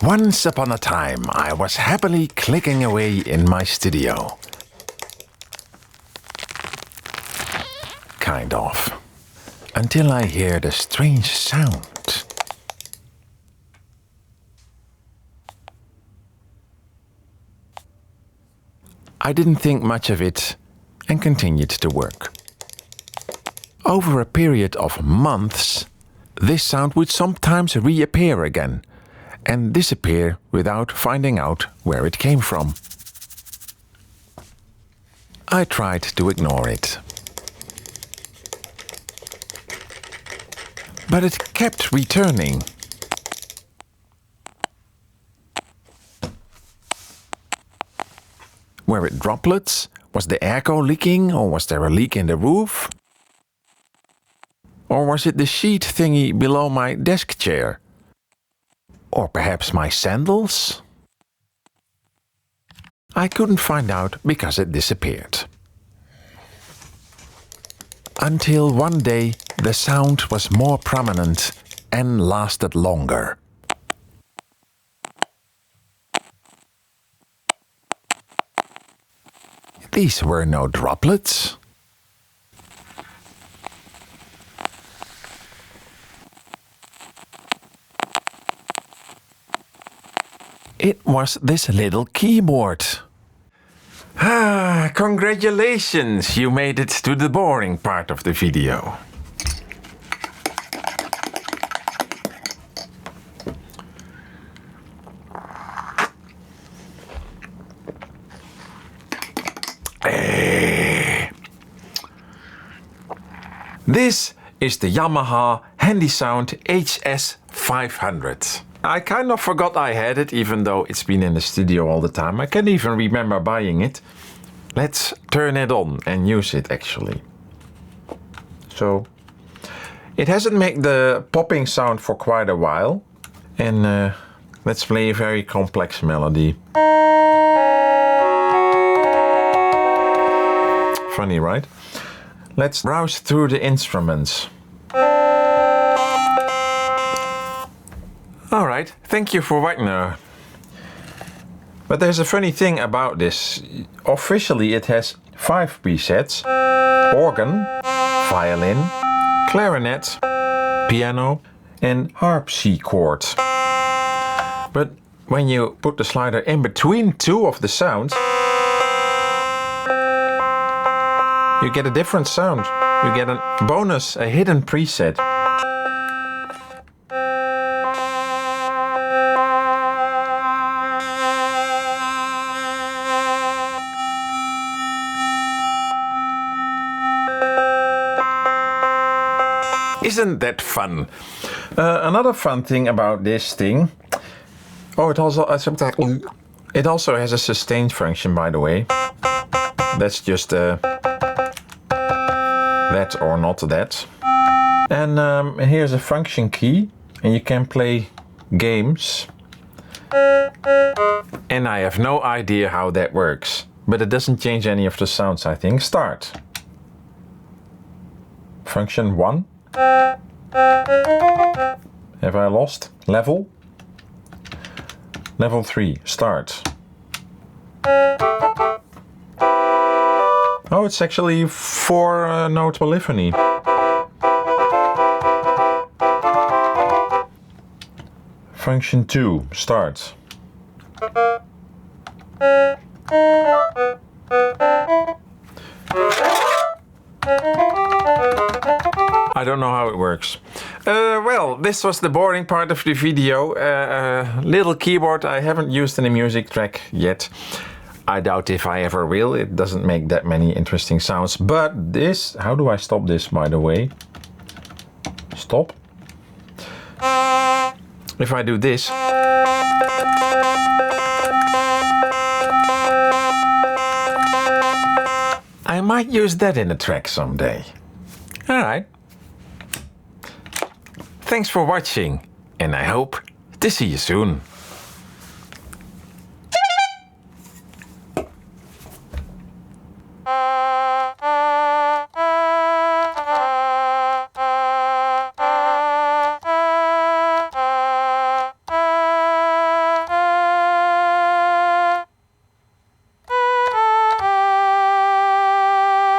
Once upon a time, I was happily clicking away in my studio. Kind of. Until I hear the strange sound. I didn't think much of it and continued to work. Over a period of months, this sound would sometimes reappear again and disappear without finding out where it came from. I tried to ignore it. But it kept returning. Were it droplets? Was the airco leaking, or was there a leak in the roof? Or was it the sheet thingy below my desk chair? Or perhaps my sandals? I couldn't find out because it disappeared. Until one day the sound was more prominent and lasted longer. These were no droplets. It was this little keyboard. Congratulations! You made it to the boring part of the video. This is the Yamaha Handysound HS500. I kind of forgot I had it, even though it's been in the studio all the time. I can't even remember buying it. Let's turn it on and use it actually. So, it hasn't made the popping sound for quite a while. And let's play a very complex melody. Funny, right? Let's browse through the instruments. Alright, thank you for Wagner. But there's a funny thing about this. Officially it has 5 presets. Organ, violin, clarinet, piano and harpsichord. But when you put the slider in between 2 of the sounds, you get a different sound. You get a bonus, a hidden preset. Isn't that fun? Another fun thing about this thing. Oh, it also has a sustain function, by the way. That's just that or not that. And here's a function key, and you can play games. And I have no idea how that works, but it doesn't change any of the sounds, I think. Start. Function 1. Have I lost? Level? Level 3. Start. Oh, it's actually 4-note polyphony. Function 2. Start. I don't know how it works. Well, this was the boring part of the video. Little keyboard I haven't used in a music track yet. I doubt if I ever will. It doesn't make that many interesting sounds. But this... How do I stop this, by the way? Stop. If I do this... I might use that in a track someday. Alright. Thanks for watching, and I hope to see you soon.